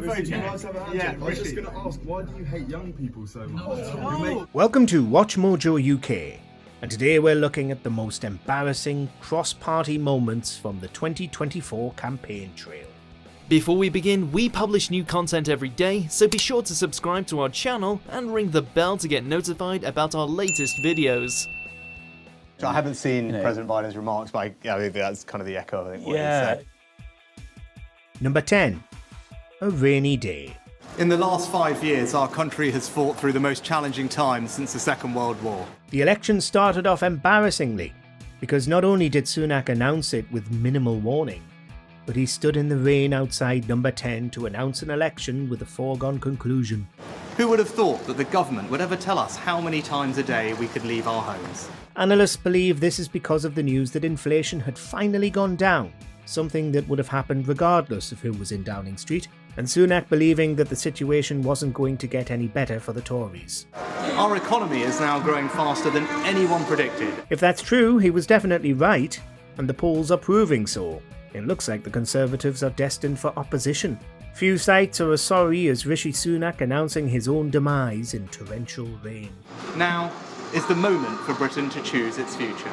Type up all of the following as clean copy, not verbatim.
afraid you guys have a handshake. Yeah, I was just going to ask, why do you hate young people so much? Welcome to WatchMojoUK, and today we're looking at the most embarrassing cross-party moments from the 2024 campaign trail. Before we begin, we publish new content every day, so be sure to subscribe to our channel and ring the bell to get notified about our latest videos. I haven't seen President Biden's remarks, but I think that's kind of the echo of what he said. Number 10. A rainy day. In the last 5 years, our country has fought through the most challenging times since the Second World War. The election started off embarrassingly, because not only did Sunak announce it with minimal warning, but he stood in the rain outside number 10 to announce an election with a foregone conclusion. Who would have thought that the government would ever tell us how many times a day we could leave our homes? Analysts believe this is because of the news that inflation had finally gone down, something that would have happened regardless of who was in Downing Street, and Sunak believing that the situation wasn't going to get any better for the Tories. Our economy is now growing faster than anyone predicted. If that's true, he was definitely right, and the polls are proving so. It looks like the Conservatives are destined for opposition. Few sights are as sorry as Rishi Sunak announcing his own demise in torrential rain. Now is the moment for Britain to choose its future.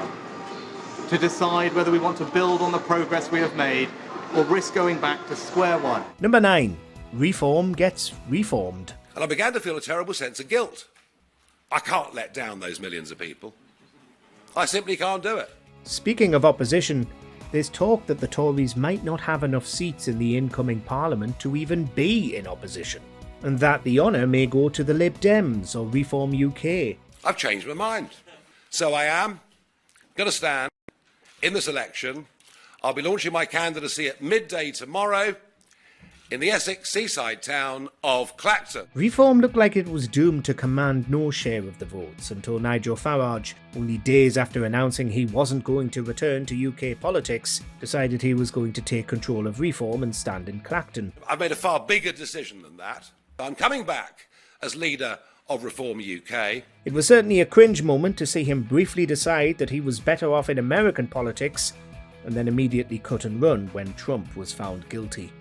To decide whether we want to build on the progress we have made or risk going back to square one. Number 9. Reform gets reformed. And I began to feel a terrible sense of guilt. I can't let down those millions of people. I simply can't do it. Speaking of opposition, there's talk that the Tories might not have enough seats in the incoming Parliament to even be in opposition, and that the honour may go to the Lib Dems or Reform UK. I've changed my mind. So I am going to stand in this election. I'll be launching my candidacy at midday tomorrow in the Essex seaside town of Clacton. Reform looked like it was doomed to command no share of the votes until Nigel Farage, only days after announcing he wasn't going to return to UK politics, decided he was going to take control of Reform and stand in Clacton. I've made a far bigger decision than that. I'm coming back as leader of Reform UK. It was certainly a cringe moment to see him briefly decide that he was better off in American politics, and then immediately cut and run when Trump was found guilty.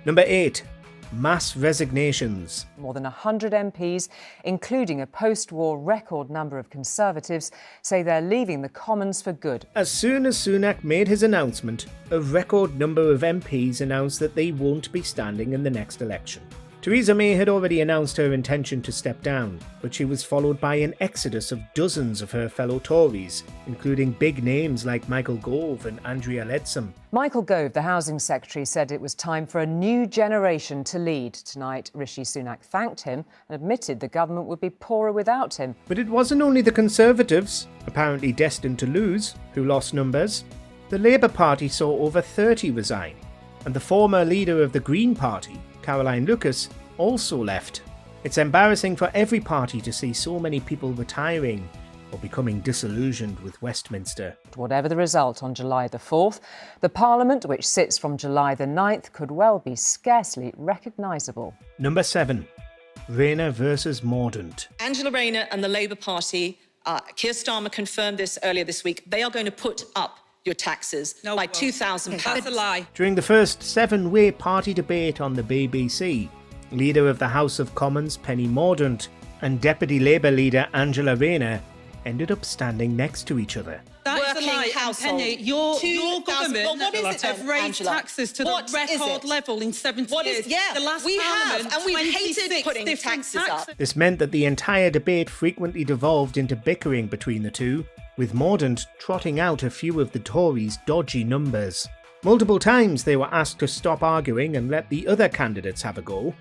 Number 8. Mass resignations. More than 100 MPs, including a post-war record number of Conservatives, say they're leaving the Commons for good. As soon as Sunak made his announcement, a record number of MPs announced that they won't be standing in the next election. Theresa May had already announced her intention to step down, but she was followed by an exodus of dozens of her fellow Tories, including big names like Michael Gove and Andrea Leadsom. Michael Gove, the Housing Secretary, said it was time for a new generation to lead. Tonight, Rishi Sunak thanked him and admitted the government would be poorer without him. But it wasn't only the Conservatives, apparently destined to lose, who lost numbers. The Labour Party saw over 30 resign, and the former leader of the Green Party, Caroline Lucas, also left. It's embarrassing for every party to see so many people retiring or becoming disillusioned with Westminster. Whatever the result on July the 4th, the Parliament, which sits from July the 9th, could well be scarcely recognisable. Number 7. Raina versus Morant. Angela Raina and the Labour Party, Keir Starmer confirmed this earlier this week, they are going to put up your taxes by £2,000. That's a lie. During the first 7-way party debate on the BBC, Leader of the House of Commons Penny Mordaunt and Deputy Labour leader Angela Raina ended up standing next to each other. That is a Working lie. household. Penny, your 2,000 government Well, what is it then, have raised Angela? taxes to What the is record it? level in 70 What years. is, yeah, the last we have, Parliament, and we've hated 26 putting different taxes up. This meant that the entire debate frequently devolved into bickering between the two, with Mordaunt trotting out a few of the Tories' dodgy numbers. Multiple times they were asked to stop arguing and let the other candidates have a go,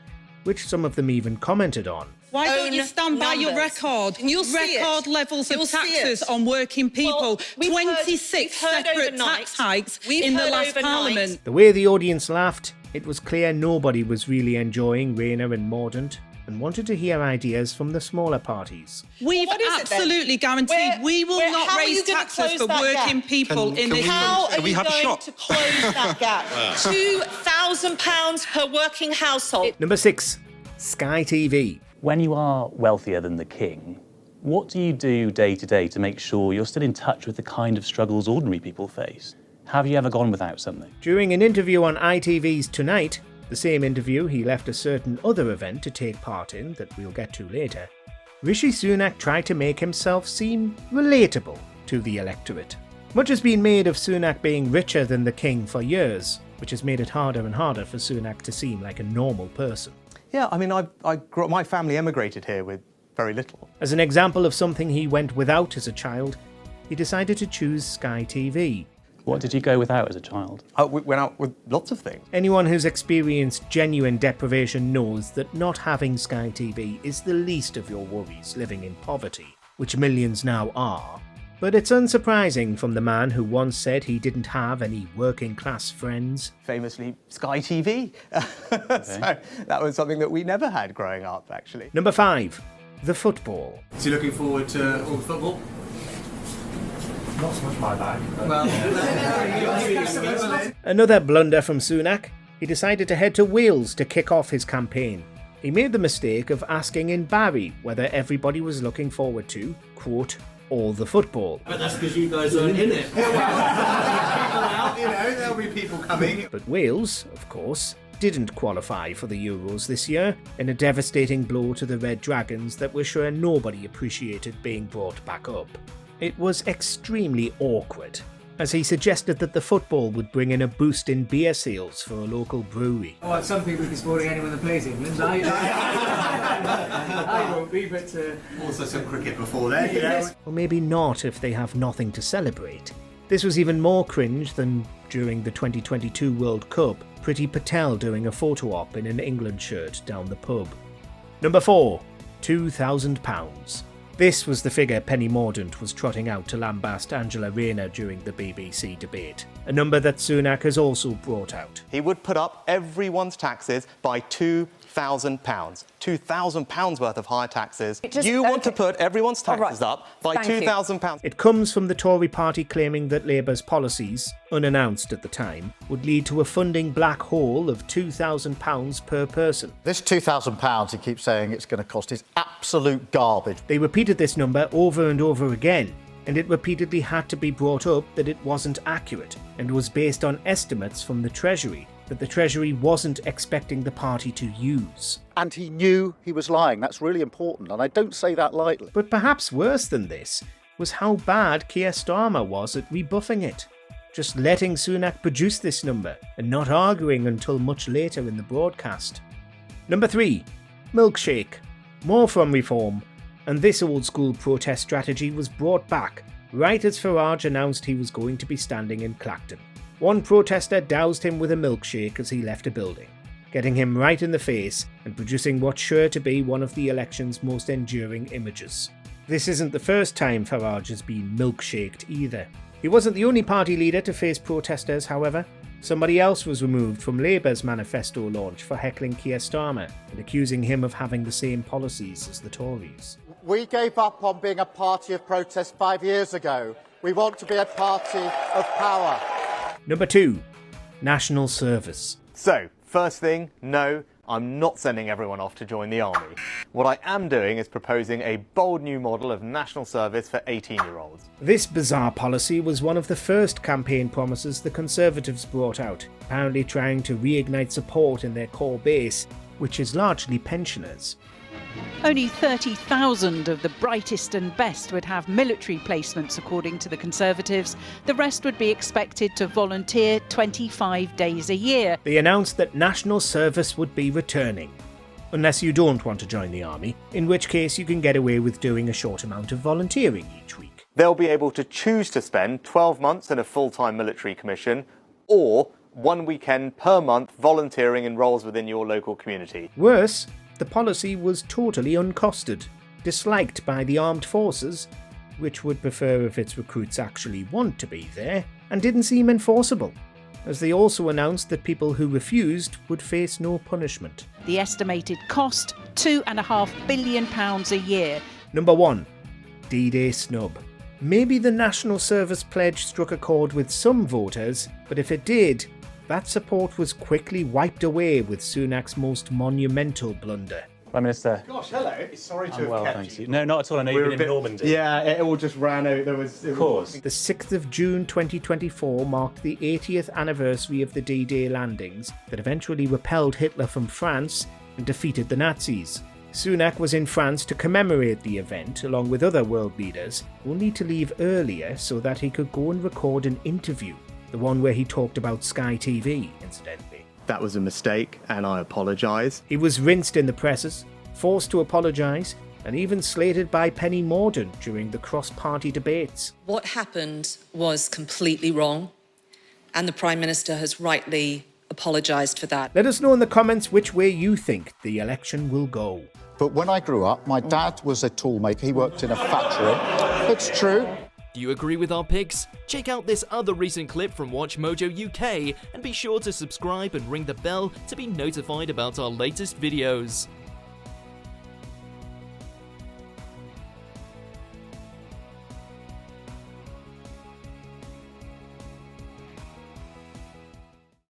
which some of them even commented on. Why don't Own you stand by your numbers. record? And you'll see record it. levels You'll of see taxes it. on working people. Well, we've 26 heard separate overnight. tax hikes We've in the heard last overnight. Parliament. The way the audience laughed, it was clear nobody was really enjoying Raina and Mordaunt and wanted to hear ideas from the smaller parties. We've What is it then? absolutely guaranteed we will not how are raise you gonna taxes close for that working gap? people in this How country. are you going to close that gap? £2,000 per working household. Number 6. Sky TV. When you are wealthier than the king, what do you do day to day to make sure you're still in touch with the kind of struggles ordinary people face? Have you ever gone without something? During an interview on ITV's Tonight, the The same interview he left a certain other event to take part in that we'll get to later. Rishi Sunak tried to make himself seem relatable to the electorate. Much has been made of Sunak being richer than the king for years, which has made it harder and harder for Sunak to seem like a normal person. Yeah, I mean, my family emigrated here with very little. As an example of something he went without as a child, he decided to choose Sky TV. What did you go without as a child? We went out with lots of things. Anyone who's experienced genuine deprivation knows that not having Sky TV is the least of your worries living in poverty, which millions now are. But it's unsurprising from the man who once said he didn't have any working class friends. Famously, Sky TV. So that was something that we never had growing up, actually. Number 5. The football. So you're looking forward to all the football? Not so much my bag. Another blunder from Sunak. He decided to head to Wales to kick off his campaign. He made the mistake of asking in Barry whether everybody was looking forward to, quote, all the football. But that's because you guys aren't in it. There'll be people coming. But Wales, of course, didn't qualify for the Euros this year, in a devastating blow to the Red Dragons that we're sure nobody appreciated being brought back up. It was extremely awkward, as he suggested that the football would bring in a boost in beer sales for a local brewery. Oh, some people will be supporting anyone that plays England. I won't be, but... Also some cricket before then, you know. Or maybe not if they have nothing to celebrate. This was even more cringe than during the 2022 World Cup, Priti Patel doing a photo op in an England shirt down the pub. Number 4. £2,000. This was the figure Penny Mordaunt was trotting out to lambast Angela Raina during the BBC debate, a number that Sunak has also brought out. He would put up everyone's taxes by £2,000. £2,000 worth of higher taxes. You want to put everyone's taxes up by £2,000. It comes from the Tory party claiming that Labour's policies, unannounced at the time, would lead to a funding black hole of £2,000 per person. This £2,000 he keeps saying it's going to cost is absolute garbage. They repeated this number over and over again, and it repeatedly had to be brought up that it wasn't accurate and was based on estimates from the Treasury that the Treasury wasn't expecting the party to use. And he knew he was lying. That's really important, and I don't say that lightly. But perhaps worse than this was how bad Keir Starmer was at rebuffing it. Just letting Sunak produce this number and not arguing until much later in the broadcast. Number 3. Milkshake. More from Reform. And this old school protest strategy was brought back right as Farage announced he was going to be standing in Clacton. One protester doused him with a milkshake as he left a building, getting him right in the face and producing what's sure to be one of the election's most enduring images. This isn't the first time Farage has been milkshaked either. He wasn't the only party leader to face protesters, however. Somebody else was removed from Labour's manifesto launch for heckling Keir Starmer and accusing him of having the same policies as the Tories. We gave up on being a party of protest 5 years ago. We want to be a party of power. Number 2. National Service. So, first thing, no, I'm not sending everyone off to join the army. What I am doing is proposing a bold new model of national service for 18-year-olds. This bizarre policy was one of the first campaign promises the Conservatives brought out, apparently trying to reignite support in their core base, which is largely pensioners. Only 30,000 of the brightest and best would have military placements, according to the Conservatives. The rest would be expected to volunteer 25 days a year. They announced that national service would be returning, unless you don't want to join the army, in which case you can get away with doing a short amount of volunteering each week. They'll be able to choose to spend 12 months in a full-time military commission or 1 weekend per month volunteering in roles within your local community. Worse, the policy was totally uncosted, disliked by the armed forces, which would prefer if its recruits actually want to be there, and didn't seem enforceable, as they also announced that people who refused would face no punishment. The estimated cost, £2.5 billion a year. Number 1. D-Day snub. Maybe the National Service pledge struck a chord with some voters, but if it did, that support was quickly wiped away with Sunak's most monumental blunder. Prime Minister. Gosh, hello. Sorry to I'm have well, kept thanks you. No, not at all. I know you've been in Normandy. Yeah, it all just ran out. Of course. The 6th of June 2024 marked the 80th anniversary of the D-Day landings that eventually repelled Hitler from France and defeated the Nazis. Sunak was in France to commemorate the event along with other world leaders, only to leave earlier so that he could go and record an interview, the one where he talked about Sky TV, incidentally. That was a mistake, and I apologise. He was rinsed in the presses, forced to apologise, and even slated by Penny Mordaunt during the cross-party debates. What happened was completely wrong, and the Prime Minister has rightly apologised for that. Let us know in the comments which way you think the election will go. But when I grew up, my dad was a toolmaker. He worked in a factory. It's true. Do you agree with our picks? Check out this other recent clip from WatchMojoUK and be sure to subscribe and ring the bell to be notified about our latest videos.